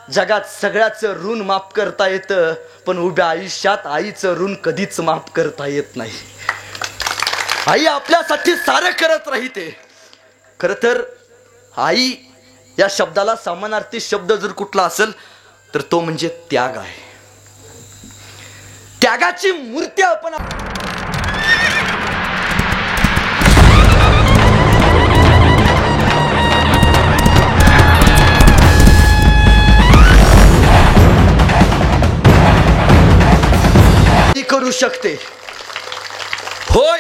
जगात सगळ्याचं ऋण माफ करता येतं, पण उभ्या आयुष्यात आईचं ऋण कधीच माफ करता येत नाही. आई आपल्यासाठी सारं करत राहते. खरं तर आई या शब्दाला समानार्थी शब्द जर कुठला असेल तर तो म्हणजे त्याग आहे. त्यागाची मूर्ती आपण करू शकते. होय,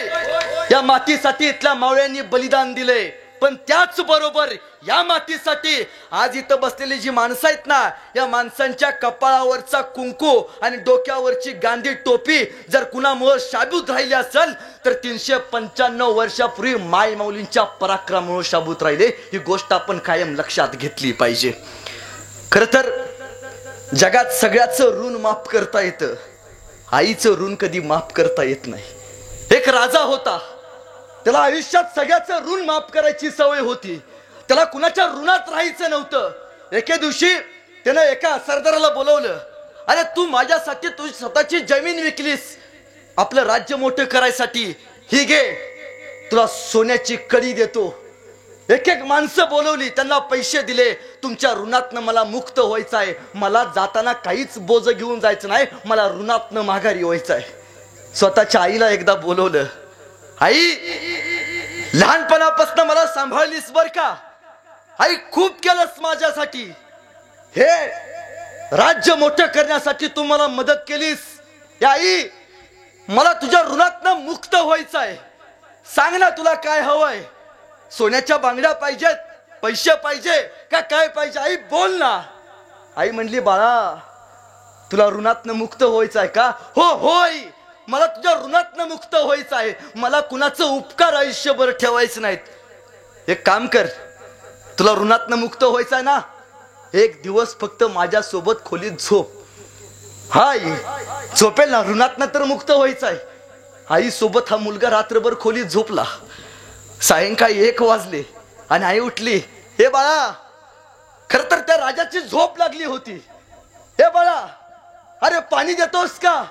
या मातीसाठी इथल्या मावळ्यांनी बलिदान दिले, पण त्याच बरोबर या मातीसाठी आज इथं बसलेली जी माणसं आहेत ना, या माणसांच्या कपाळावरचा कुंकू आणि डोक्यावरची गांधी टोपी जर कुणामुळे शाबूत राहिली असेल तर 395 वर्षापूर्वी माय माऊलींच्या पराक्रमामुळे शाबूत राहिले. ही गोष्ट आपण कायम लक्षात घेतली पाहिजे. खर तर जगात सगळ्याचं ऋण माफ करता येतं, आईचं ऋण कधी माफ करता येत नाही. एक राजा होता, त्याला आयुष्यात सगळ्याचं ऋण माफ करायची सवय होती. त्याला कुणाच्या ऋणात राहायचं नव्हतं. एके दिवशी त्यानं एका सरदाराला बोलवलं. अरे तू माझ्यासाठी तुझी स्वतःची जमीन विकलीस आपलं राज्य मोठं करायसाठी, ही घे, तुला सोन्याची कडी देतो. एक एक माणसं बोलवली, त्यांना पैसे दिले. तुमच्या ऋणातनं मला मुक्त व्हायचं आहे, मला जाताना काहीच बोज घेऊन जायचं नाही, मला ऋणातनं माघारी व्हायचं आहे. स्वतःच्या आईला एकदा बोलवलं. आई, लहानपणापासून मला सांभाळलीस बर का, आई खूप केलंस माझ्यासाठी, हे राज्य मोठं करण्यासाठी तू मला मदत केलीस. या आई, मला तुझ्या ऋणातनं मुक्त व्हायचं आहे, सांग ना तुला काय हवंय, सोन्याच्या बांगड्या पाहिजेत, पैसे पाहिजे का काय पाहिजे, आई बोल ना. आई म्हणली, बाळा तुला ऋणातनं मुक्त व्हायचं आहे का? हो होय, मला तुझ्या ऋणातनं मुक्त व्हायचं आहे, मला कुणाचं उपकार आयुष्यभर ठेवायचं नाहीत. एक काम कर, तुला ऋणातनं मुक्त व्हायचं आहे ना, एक दिवस फक्त माझ्या सोबत खोलीत झोप. हा आई झोपेल ना, ऋणातनं तर मुक्त व्हायचं आहे. आई सोबत हा मुलगा रात्रभर खोलीत झोपला. सायंकाळी 1 वाजले आणि आई उठली. हे बाळा, खर तर त्या राजाची झोप लागली होती. हे बाळा, अरे पाणी देतोस का?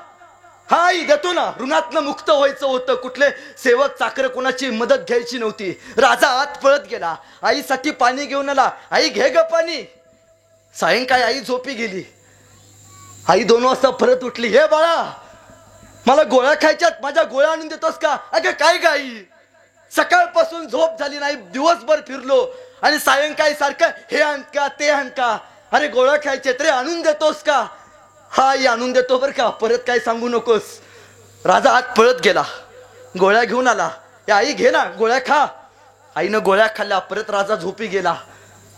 हा आई देतो ना, ऋणातनं मुक्त व्हायचं होतं, कुठले सेवक चाकर कोणाची मदत घ्यायची नव्हती. राजा आत पळत गेला, आईसाठी पाणी घेऊन आला. आई घे ग पाणी. सायंकाळी आई झोपी गेली. आई 2 वाजता परत उठली. हे बाळा, मला गोळ्या खायच्यात, माझ्या गोळ्या आणून देतोस का? अगं काय ग आई, सकाळपासून झोप झाली नाही, दिवसभर फिरलो आणि सायंकाळी सारखं हे आण का ते आण का, अरे गोळ्या खायचे तरी आणून देतोस का? हा आई आणून देतो बर का, परत काय सांगू नकोस. राजा आत पळत गेला, गोळ्या घेऊन आला. आई घे ना गोळ्या खा. आईनं गोळ्या खाल्ल्या. परत राजा झोपी गेला.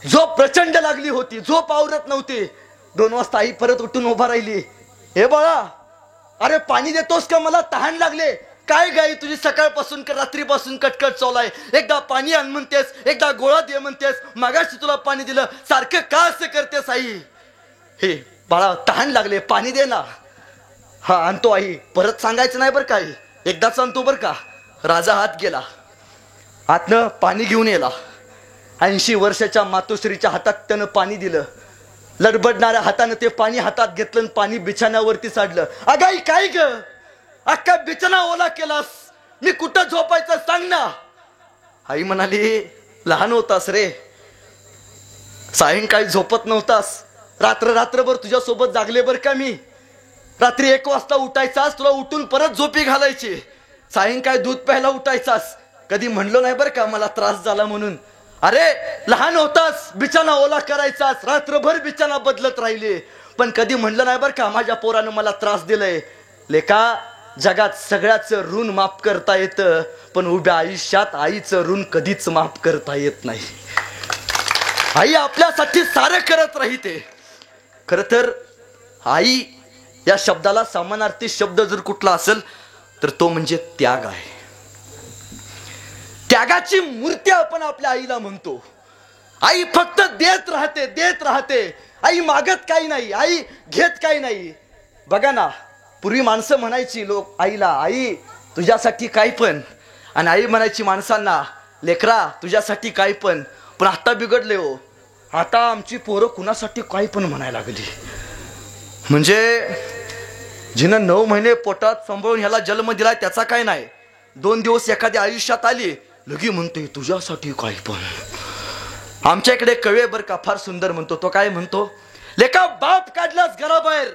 झोप प्रचंड लागली होती, झोप आवरत नव्हती. 2 वाजता आई परत उठून उभा राहिली. हे बाळा, अरे पाणी देतोस का, मला तहान लागले. काय गाई तुझी सकाळपासून रात्रीपासून कटकट चालू आहे, एकदा पाणी आण म्हणतेस, एकदा गोळा दे म्हणतेस, मागाशी तुला पाणी दिलं, सारखं का असं करतेस आई? हे बाळा, तहान लागले, पाणी दे ना. हा आणतो आई, परत सांगायचं नाही बरं काय, एकदाच आणतो बरं का. राजा हात गेला, आतनं पाणी घेऊन येला. 80 वर्षाच्या मातोश्रीच्या हातात त्यानं पाणी दिलं. लडबडणाऱ्या हातानं ते पाणी हातात घेतलं आणि पाणी बिछाण्यावरती साडलं. अगाई काय ग, अख्खा बिछाना ओला केलास, मी कुठं झोपायचं सांग ना. आई म्हणाली, लहान होतास रे, सायंकाळी झोपत नव्हतास, रात्रभर तुझ्या सोबत जागले बर का मी. रात्री 1 वाजता उठायचास, तुला उठून परत झोपी घालायची. सायंकाळी दूध प्यायला उठायचास, कधी म्हणलो नाही बर का मला त्रास झाला म्हणून. अरे लहान होतास, बिछाना ओला करायचास, रात्रभर बिछाना बदलत राहिले, पण कधी म्हणलं नाही बर का माझ्या पोरानं मला त्रास दिलाय. लेका, जगात सगळ्याचं ऋण माफ करता येतं, पण उभ्या आयुष्यात आईचं ऋण कधीच माफ करता येत नाही. आई आपल्यासाठी सारं करत राहते. खर तर आई या शब्दाला समानार्थी शब्द जर कुठला असेल तर तो म्हणजे त्याग आहे. त्यागाची मूर्ती आपण आपल्या आईला म्हणतो. आई फक्त देत राहते, देत राहते. आई मागत काही नाही, आई घेत काही नाही. बघा ना, पूर्वी माणसं म्हणायची लोक आईला, आई तुझ्यासाठी काय पण, आणि आई म्हणायची माणसांना, लेकरा तुझ्यासाठी काय पण. पण आता बिघडले हो. आता आमची पोरं कुणासाठी काही पण म्हणायला लागली. म्हणजे जिनं 9 महिने पोटात सांभाळून ह्याला जन्म दिलाय त्याचा काय नाही, 2 दिवस एखाद्या आयुष्यात आली लगी म्हणतोय तुझ्यासाठी काही पण. आमच्या इकडे कवी बर का फार सुंदर म्हणतो. तो काय म्हणतो, लेका बाप काढलास घराबाहेर,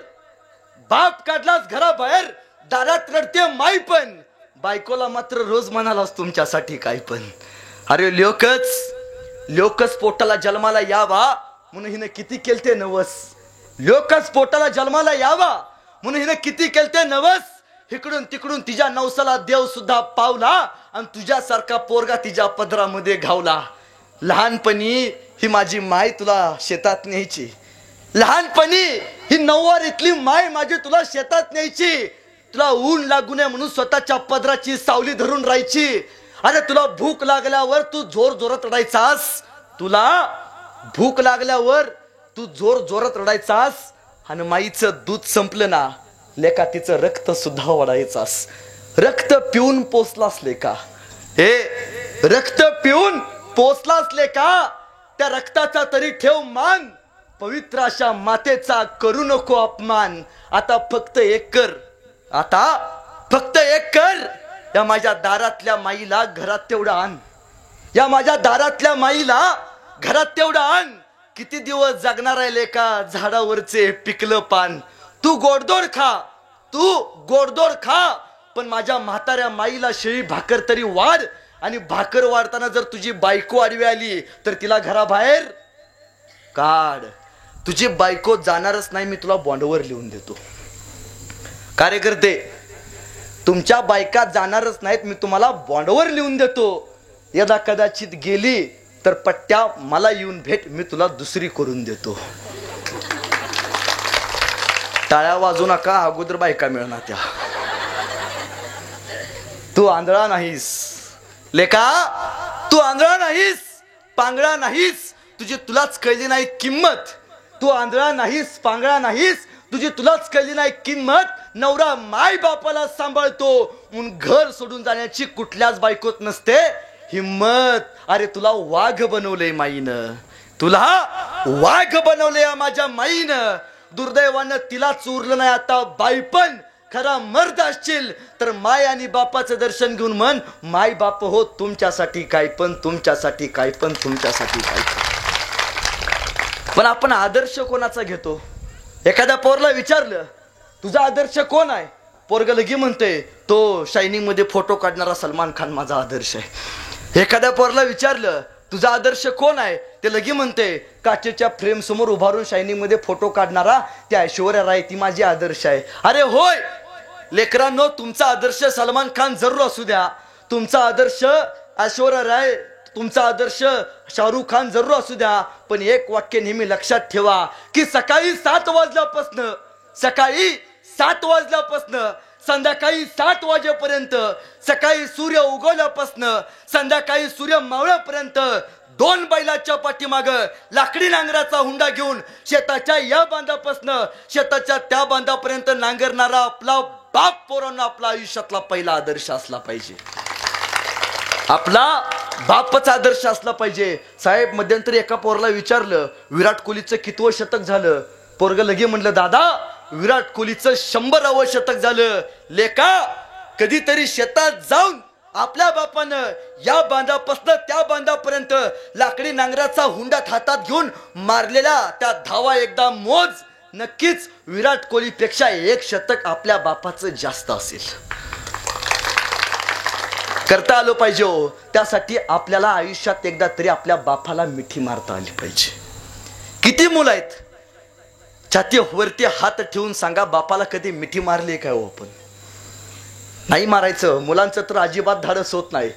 बाप काढलास घराबाहेर, दारात रडते माई पण, बायकोला मात्र रोज म्हणालास तुमच्यासाठी काही पण. अरे लोकच पोटाला जन्माला यावा म्हणून हिने किती केलते नवस, लोकच पोटाला जन्माला यावा म्हणून हिने किती केलते नवस. इकडून तिकडून तिच्या नवसाला देव सुद्धा पावला आणि तुझ्यासारखा पोरगा तिच्या पदरामध्ये घावला. लहानपणी ही माझी माय तुला शेतात न्यायची, लहानपणी ही नऊवारीतली माय माझी तुला शेतात न्यायची, तुला ऊन लागू नये म्हणून स्वतःच्या पदराची सावली धरून राहायची. अरे तुला भूक लागल्यावर तू जोर जोरात रडायचास, तुला भूक लागल्यावर तू जोर जोरात रडायचास. आणि माईचं दूध संपलं ना लेका तिचं रक्त सुद्धा वाढायचास. रक्त पिऊन पोचलास लेका, हे रक्त पिऊन पोचलास लेका, त्या रक्ताचा तरी ठेव मान, पवित्र अशा मातेचा करू नको अपमान. आता फक्त एक कर, आता फक्त एक कर, या माझ्या दारातल्या माईला घरात तेवढं आण, या माझ्या दारातल्या माईला घरात तेवढं आण. किती दिवस जगणार आहे लेका झाडावरचे पिकलं पान. तू गोडदोड खा, तू गोडदोड खा, पण माझ्या म्हाताऱ्या माईला शेळी भाकर तरी वाढ. आणि भाकर वाढताना जर तुझी बायको आडवी आली तर तिला घराबाहेर काढ. तुझी बायको जाणारच नाही, मी तुला बॉन्डवर लिहून देतो. कार्यकर्ते, तुमच्या बायका जाणारच नाहीत, मी तुम्हाला बॉन्डवर लिहून देतो. यदा कदाचित गेली तर पट्ट्या मला येऊन भेट, मी तुला दुसरी करून देतो. टाळ्या वाजू नका, अगोदर बायका मिळणार त्या. तू आंधळा नाहीस लेका, तू आंधळा नाहीस, पांगळा नाहीस, तुझी तुलाच कळली नाही किंमत. तू आंधळा नाहीस, पांगळा नाहीस, तुझी तुलाच कळली नाही किंमत. नवरा माय बापाला सांभाळतो म्हणून घर सोडून जाण्याची कुठल्याच बायकोत नसते हिम्मत. अरे तुला वाघ बनवले माईनं, तुला वाघ बनवले माझ्या माईनं. दुर्दैवानं तिला चुरलं नाही आता बाईपण. खरा मर्द असशील तर माय आणि बापाचं दर्शन घेऊन म्हण, माय बाप हो तुमच्यासाठी काय पण, तुमच्यासाठी काय पण, तुमच्यासाठी काय पण. पण आपण आदर्श कोणाचा घेतो? एखाद्या पोरला विचारलं तुझा आदर्श कोण आहे, पोरग लगी म्हणते तो शायनिंग मध्ये फोटो काढणारा सलमान खान माझा आदर्श आहे. एखाद्या पोरला विचारलं तुझा आदर्श कोण आहे, ते लगी म्हणते काचेच्या फ्रेम समोर उभारून शायनिंग मध्ये फोटो काढणारा ते ऐश्वर्या राय ती माझी आदर्श आहे. अरे होय लेकरांनो, तुमचा आदर्श सलमान खान जरूर असू द्या, तुमचा आदर्श ऐश्वर्या राय, तुमचा आदर्श शाहरुख खान जरूर असू द्या, पण एक वाक्य नेहमी लक्षात ठेवा की सकाळी 7 वाजल्यापासून संध्याकाळी 7 वाजेपर्यंत, सकाळी सूर्य उगवल्यापासून संध्याकाळी सूर्य मावळ्यापर्यंत 2 बैलाच्या पाठीमाग लाकडी नांगराचा हुंडा घेऊन शेताच्या या बांधापासून शेताच्या त्या बांधापर्यंत नांगरणारा आपला बाप पोरांना आपला आयुष्यातला पहिला आदर्श असला पाहिजे. आपला बापच आदर्श असला पाहिजे. साहेब मध्यंतरी एका पोराला विचारलं विराट कोहलीचं कितवं शतक झालं, पोरग लगे म्हणलं दादा विराट कोहलीचं 100वे शतक झालं. लेका कधीतरी शेतात जाऊन आपल्या बापानं या बांधापासून त्या बांधापर्यंत लाकडी नांगराचा हुंडात हातात घेऊन मारलेल्या त्या धावा एकदा मोज, नक्कीच विराट कोहली पेक्षा 1 शतक आपल्या बापाचं जास्त असेल. करता आलं पाहिजे हो. त्यासाठी आपल्याला आयुष्यात एकदा तरी आपल्या बापाला मिठी मारता आली पाहिजे. किती मुलं आहेत, छातीवरती हात ठेवून सांगा बापाला कधी मिठी मारली काय हो आपण? नाही मारायचं. मुलांचं तर अजिबात धाडस होत नाही.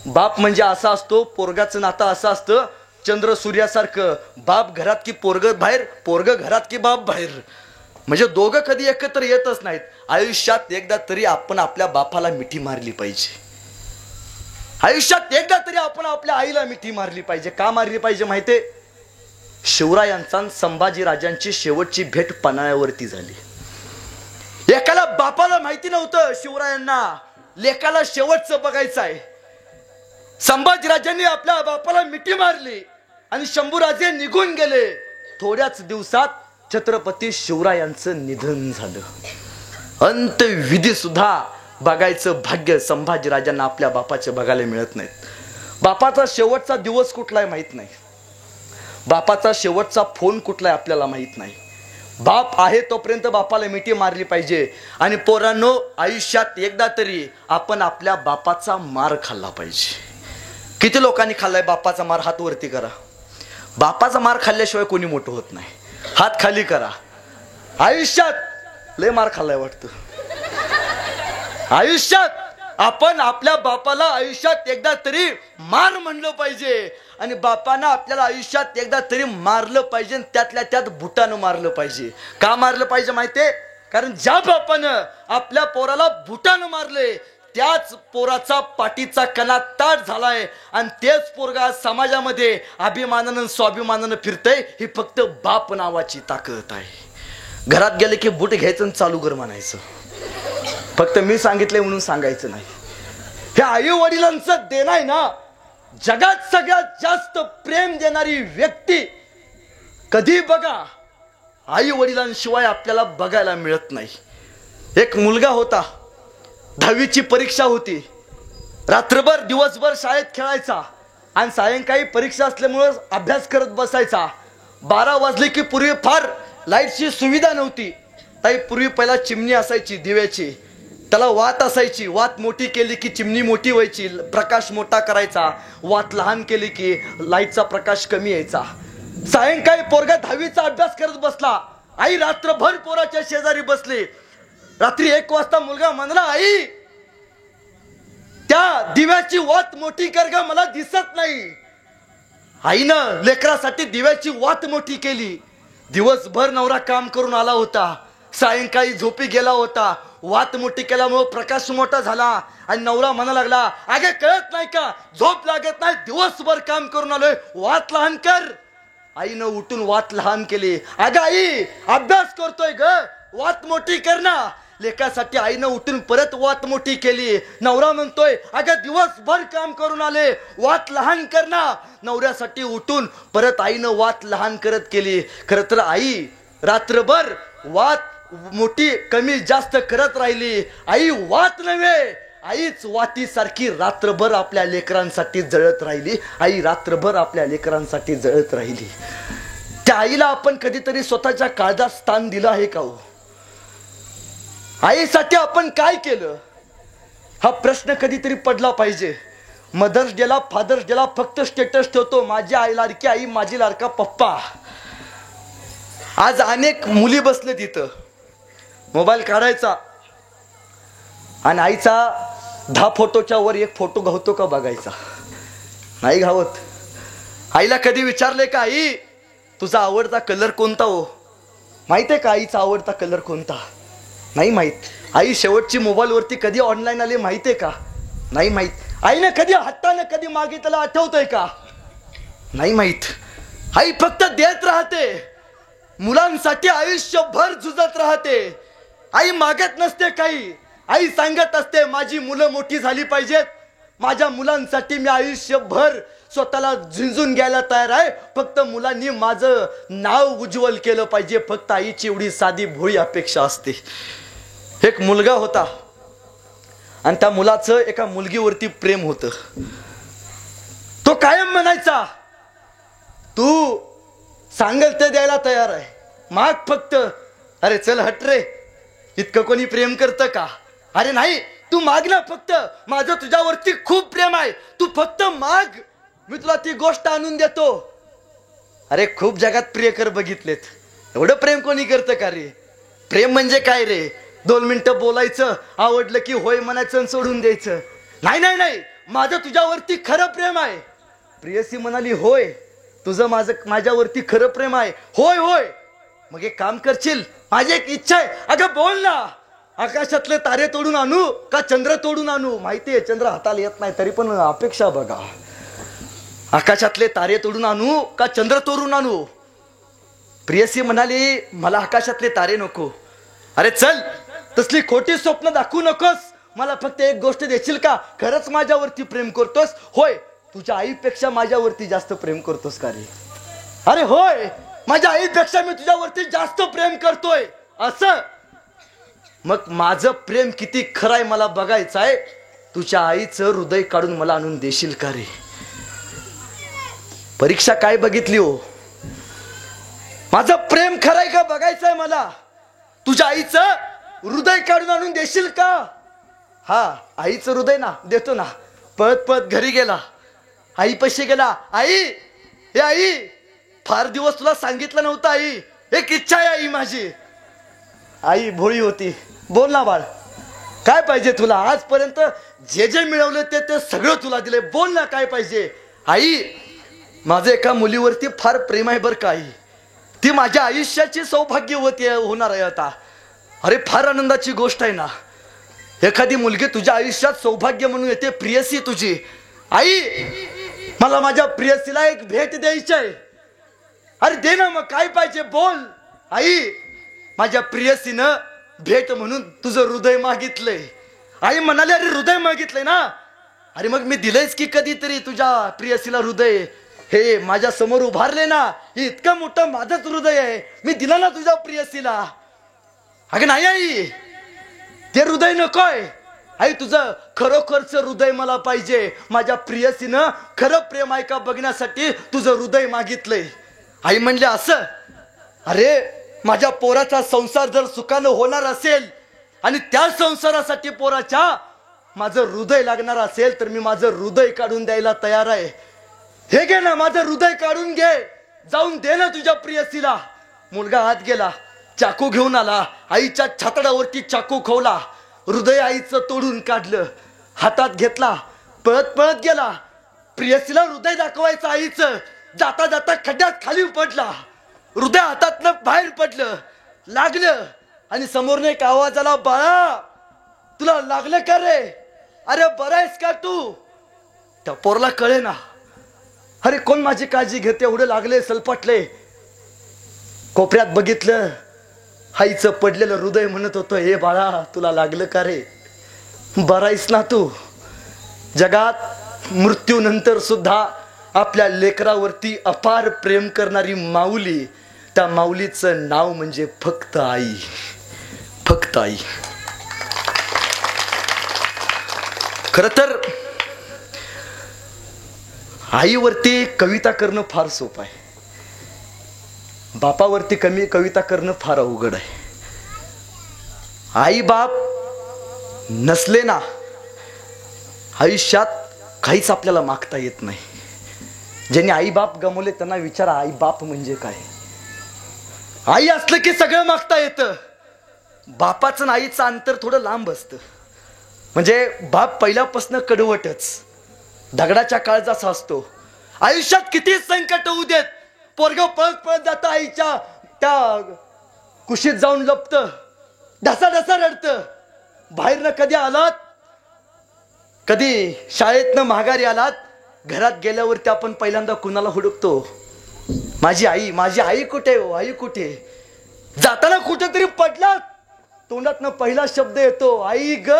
बाप म्हणजे असा असतो, पोरगाचं नातं असं असतं चंद्र सूर्यासारखं, बाप घरात की पोरग बाहेर, पोरग घरात की बाप बाहेर, म्हणजे दोघं कधी एकत्र येतच नाहीत. आयुष्यात एकदा तरी आपण आपल्या बापाला मिठी मारली पाहिजे. आयुष्यात एकदा तरी आपण आपल्या आईला मिठी मारली पाहिजे. का मारली पाहिजे माहितीये? शिवरायांचा संभाजी राजांची शेवटची भेट पन्हाळ्यावरती झाली. एकाला बापाला माहिती नव्हतं शिवरायांना लेकाला शेवटचं बघायचं आहे. संभाजी राजांनी आपल्या बापाला मिठी मारली. आणि शंभूराजे निघून गेले. थोड्याच दिवसात छत्रपती शिवरायांचं निधन झालं. अंत्यविधी सुद्धा बघायचं भाग्य संभाजीराजांना आपल्या बापाचे बघायला मिळत नाहीत. बापाचा शेवटचा दिवस कुठला आहे माहित नाही. बापाचा शेवटचा फोन कुठला आहे आपल्याला माहित नाही. बाप आहे तोपर्यंत बापाला मिठी मारली पाहिजे. आणि पोरांनो, आयुष्यात एकदा तरी आपण आपल्या बापाचा मार खाल्ला पाहिजे. किती लोकांनी खाल्लाय बापाचा मार? हात वरती करा. बापाचा मार खाल्ल्याशिवाय कोणी मोठं होत नाही. हात खाली करा. आयुष्यात लय मार खाल्लाय वाटतं. आयुष्यात आपण आपल्या बापाला आयुष्यात एकदा तरी मार म्हणलं पाहिजे. आणि बापानं आपल्याला आयुष्यात एकदा तरी मारलं पाहिजे. त्यातल्या त्यात बुटानं मारलं पाहिजे. का मारलं पाहिजे माहितीये? कारण ज्या बापानं आपल्या पोराला बुटानं मारले, त्याच पोराचा पाठीचा कणा ताट झालाय. आणि तेच पोरगा समाजामध्ये अभिमानानं स्वाभिमानानं फिरतय. ही फक्त बाप नावाची ताकद आहे. घरात गेले की बूट घ्यायचं चालू कर म्हणायचं. फक्त मी सांगितलंय म्हणून सांगायचं नाही. हे आई वडिलांचं देणं आहे ना, जगात सगळ्यात जास्त प्रेम देणारी व्यक्ती कधी बघा आई वडिलांशिवाय आपल्याला बघायला मिळत नाही. एक मुलगा होता, 10वीची परीक्षा होती. रात्रभर दिवसभर शाळेत खेळायचा आणि सायंकाळी परीक्षा असल्यामुळे अभ्यास करत बसायचा. 12 वाजले की पूर्वी फार लाईटची सुविधा नव्हती. ताई पूर्वी पहिला चिमणी असायची दिव्याची, त्याला वात असायची. वात मोठी केली की चिमणी मोठी व्हायची, प्रकाश मोठा करायचा. वात लहान केली की लाईटचा प्रकाश कमी यायचा. सायंकाळी पोरगा 10वीचा अभ्यास करत बसला. आई रात्रभर पोराच्या शेजारी बसली. रात्री 1 वाजता मुलगा म्हणाला, आई त्या दिव्याची वात मोठी कर ग, मला दिसत नाही. आईनं लेकरासाठी दिव्याची वात मोठी केली. दिवसभर नवरा काम करून आला होता, सायंकाळी झोपी गेला होता. वात मोठी केल्यामुळे प्रकाश मोठा झाला. आणि नवरा म्हणा लागला, अगे कळत नाही का, झोप लागत नाही, दिवसभर काम करून आलोय, वात लहान कर. आईनं उठून वात लहान केली. अगं आई अभ्यास करतोय ग, वात मोठी कर ना. लेकासाठी आईनं उठून परत वात मोठी केली. नवरा म्हणतोय, अगं दिवसभर काम करून आले, वात लहान कर ना. नवऱ्यासाठी उठून परत आईनं वात लहान करत केली. खरं तर आई रात्रभर वात मोठी कमी जास्त करत राहिली. आई वात नव्हे, आईच वातीसारखी रात्रभर आपल्या लेकरांसाठी जळत राहिली. आई रात्रभर आपल्या लेकरांसाठी जळत राहिली. त्या आईला आपण कधीतरी स्वतःच्या काळजात स्थान दिलं आहे का हो? आईसाठी आपण काय केलं हा प्रश्न कधीतरी पडला पाहिजे. मदर्स डेला फादर्स डेला फक्त स्टेटस ठेवतो, माझी आई लाडकी आई, माझी लाडका पप्पा. आज अनेक मुली बसले तिथं, मोबाईल काढायचा आणि आईचा 10 फोटोच्या वर एक फोटो घावतो का बघायचा? नाही घावत. आईला कधी विचारले का, आई तुझा आवडता कलर कोणता हो? माहित आहे का आईचा आवडता कलर कोणता? नाही माहित. आई शेवटची मोबाईल वरती कधी ऑनलाईन आली माहित आहे का? नाही माहित. आईने कधी हट्टाने कधी मागितलं आठवतंय का? नाही माहित. आई फक्त देत राहते, मुलांसाठी आयुष्यभर झुजत राहते. आई मागत नसते काही. आई सांगत असते, माझी मुलं मोठी झाली पाहिजेत, माझ्या मुलांसाठी मी आयुष्यभर स्वतःला झिंजून घ्यायला तयार आहे. फक्त मुलांनी माझं नाव उज्ज्वल केलं पाहिजे. फक्त आईची एवढी साधी भोळी अपेक्षा असते. एक मुलगा होता आणि त्या मुलाचं एका मुलगीवरती प्रेम होतं. तो कायम म्हणायचा, तू सांगल ते द्यायला तयार आहे, माग फक्त. अरे चल हट रे, इतकं कोणी प्रेम करतं का? अरे नाही, तू माग ना फक्त, माझं तुझ्यावरती खूप प्रेम आहे, तू फक्त माग, मी तुला ती गोष्ट आणून देतो. अरे खूप जगात प्रियकर बघितलेत, एवढं प्रेम कोणी करतं का रे? प्रेम म्हणजे काय रे? 2 मिनिटं बोलायचं, आवडलं की होय म्हणायचं आणि सोडून द्यायचं. नाही नाही नाही, माझं तुझ्यावरती खरं प्रेम आहे. प्रियसी म्हणाली, होय तुझं माझ्यावरती खरं प्रेम आहे? होय होय. मग एक काम करशील, माझी एक इच्छा आहे. अगं बोल ना, आकाशातले तारे तोडून आणू का चंद्र तोडून आणू? माहितीये चंद्र हाताला येत नाही, तरी पण अपेक्षा बघा. आकाशातले तारे तोडून आणू का चंद्र तोडून आणू? प्रियसी म्हणाली, मला आकाशातले तारे नको. अरे चल, तसली खोटी स्वप्न दाखवू नकोस, मला फक्त एक गोष्ट देशील का, खरंच माझ्यावरती प्रेम करतोस? होय, तुझ्या आईपेक्षा माझ्यावरती जास्त प्रेम करतोस का रे? अरे होय, माझ्या आईपेक्षा मी तुझ्यावरती जास्त प्रेम करतोय असं. मग माझं प्रेम किती खरं आहे मला बघायचं आहे. तुझ्या आईचं हृदय काढून मला आणून देशील का रे? परीक्षा काय बघितली हो? माझं प्रेम खरं आहे का बघायचंय मला. तुझ्या आईचं हृदय काढून आणून देशील का? हा, आईचं हृदय ना देतो ना. पळत पळत घरी गेला, आई पैसे गेला. आई, हे आई, फार दिवस तुला सांगितलं नव्हतं आई, एक इच्छा आहे आई माझी. आई भोळी होती. बोल ना बाळ, काय पाहिजे तुला? आजपर्यंत जे जे मिळवलं ते ते सगळं तुला दिलंय. बोल ना काय पाहिजे? आई, माझं एका मुलीवरती फार प्रेम आहे बरं का आई. ती माझ्या आयुष्याची सौभाग्यवती होणार आहे आता. अरे फार आनंदाची गोष्ट आहे ना. एखादी मुलगी तुझ्या आयुष्यात सौभाग्य म्हणून येते, प्रियसी तुझी. आई, मला माझ्या प्रियसीला एक भेट द्यायची आहे. अरे दे ना, मग काय पाहिजे बोल. आई, माझ्या प्रियसीनं भेट म्हणून तुझं हृदय मागितलंय. आई म्हणाले, अरे हृदय मागितलंय ना? अरे मग मी दिलंयच की कधीतरी तुझ्या प्रियसीला हृदय. हे माझ्या समोर उभारले ना, हे इतकं मोठं माझंच हृदय आहे, मी दिलं ना तुझ्या प्रियसीला. अगं नाही आई, ते हृदय नकोय. आई, तुझं खरोखरच हृदय मला पाहिजे. माझ्या प्रियसीनं खरं प्रेम आहे का बघण्यासाठी तुझं हृदय मागितलंय. आई म्हणले, असं? अरे माझ्या पोराचा संसार जर सुखानं होणार असेल आणि त्या संसारासाठी पोराच्या माझं हृदय लागणार असेल तर मी माझं हृदय काढून द्यायला तयार आहे. हे घे ना, माझं हृदय काढून घे, जाऊन दे ना तुझ्या प्रियसीला. मुलगा आत गेला, चाकू घेऊन आला, आईच्या छातडावरती चाकू खोवला, हृदय आईचं तोडून काढलं, हातात घेतला, पळत पळत गेला. प्रियसीला हृदय दाखवायचं आईचं. जाता जाता खड्ड्यात खाली पडला, हृदय हातातनं बाहेर पडलं, लागलं. आणि समोरने एक आवाज आला, बाळा तुला लागलं का रे? अरे बरं आहेस का तू? त्या पोरला कळे ना, अरे कोण माझी काळजी घेते, एवढं लागले, सलपटले. कोपऱ्यात बघितलं, आईचं पडलेलं हृदय म्हणत होतं, हे बाळा तुला लागलं का रे? बरा आहेस ना तू? जगात मृत्यूनंतर सुद्धा आपल्या लेकरावरती अपार प्रेम करणारी माऊली, त्या माऊलीचं नाव म्हणजे फक्त आई. फक्त आई. खर तर आईवरती कविता करणं फार सोपं आहे, बापावरती कविता करणं फार अवघड आहे. आई बाप नसले ना आयुष्यात काहीच आपल्याला मागता येत नाही. ज्यांनी आई बाप गमवले त्यांना विचारा आई बाप म्हणजे काय. आई असलं की सगळं मागता येतं. बापाचं आईचं अंतर थोडं लांब असतं. म्हणजे बाप पहिल्यापासून कडवटच, दगडाच्या काळजाचा असतो. आयुष्यात किती संकट होऊ देत, पोरगं पळत पळत जातं, आईच्या त्या कुशीत जाऊन लपतं, ढसा ढसा रडतं. बाहेरनं कधी आलात, कधी शाळेतनं माघारी आलात, घरात गेल्यावरती आपण पहिल्यांदा कुणाला हुडकतो? माझी आई. माझी आई कुठे हो? आई कुठे? जाताना कुठेतरी पडलात, तोंडातनं पहिला शब्द येतो आई ग.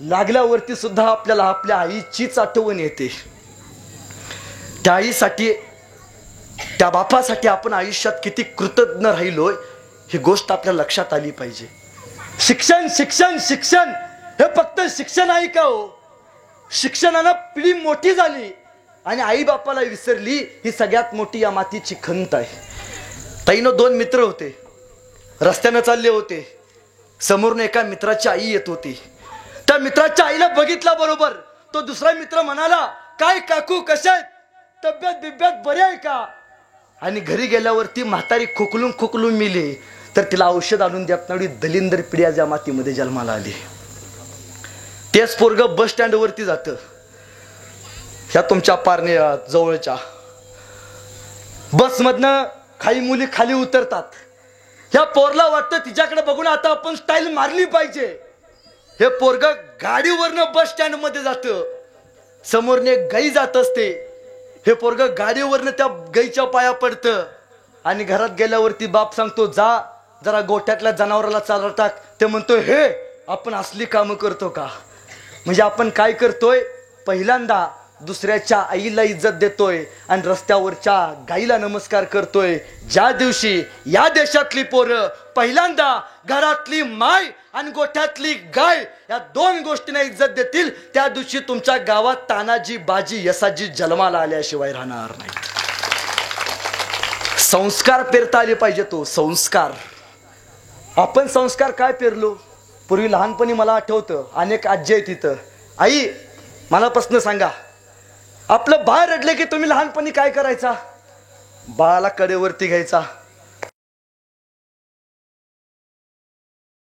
लागल्यावरती सुद्धा आपल्याला आपल्या आईचीच आठवण येते. त्या आईसाठी, त्या बापासाठी आपण आयुष्यात किती कृतज्ञ राहिलोय ही गोष्ट आपल्या लक्षात आली पाहिजे. शिक्षण शिक्षण शिक्षण हे फक्त शिक्षण आहे का हो? शिक्षणानं पिढी मोठी झाली आणि आई बापाला विसरली, ही सगळ्यात मोठी या मातीची खंत आहे. ताईनं 2 मित्र होते, रस्त्यानं चालले होते. समोरनं एका मित्राची आई येत होती. त्या मित्राच्या आईला बघितला बरोबर तो दुसरा मित्र म्हणाला, काय काकू कशा आहेत, तब्येत बिब्येत बरी आहे का? आणि घरी गेल्यावरती म्हातारी खोकलून खोकलून मिली तर तिला औषध आणून देत नाही. दलिंदर पिढ्या ज्या मातीमध्ये जन्माला आली. तेच पोरग बस स्टँड वरती जातं, ह्या तुमच्या पारणे जवळच्या बसमधनं काही मुली खाली उतरतात. ह्या पोरला वाटतं तिच्याकडे बघून आता आपण स्टाईल मारली पाहिजे. हे पोरग गाडीवरनं बस स्टँड मध्ये जातं. समोरने गाई जात असते, हे पोरग गाडीवरनं त्या गाईच्या पाया पडतं. आणि घरात गेल्यावरती बाप सांगतो, जा जरा गोठ्यातल्या जनावराला चारा टाक. ते म्हणतो, हे आपण असली कामं करतो का? म्हणजे आपण काय करतोय, पहिल्यांदा दुसऱ्याच्या आईला इज्जत देतोय आणि रस्त्यावरच्या गाईला नमस्कार करतोय, ज्या दिवशी या देशातली पोरं पहिल्यांदा घरातली माय आणि गोठ्यातली गाय या दोन गोष्टींना इज्जत देतील, त्या दिवशी तुमच्या गावात तानाजी, बाजी, यसाजी जन्माला आल्याशिवाय राहणार नाही. संस्कार पेरता आले पाहिजे. तो संस्कार, आपण संस्कार काय पेरलो? पूर्वी लहानपणी मला आठवतं, अनेक आजी आहेत तिथं, आई मला प्रश्न सांगा, आपलं बाळ रडले की तुम्ही लहानपणी काय करायचा? बाळाला कडेवरती घ्यायचा,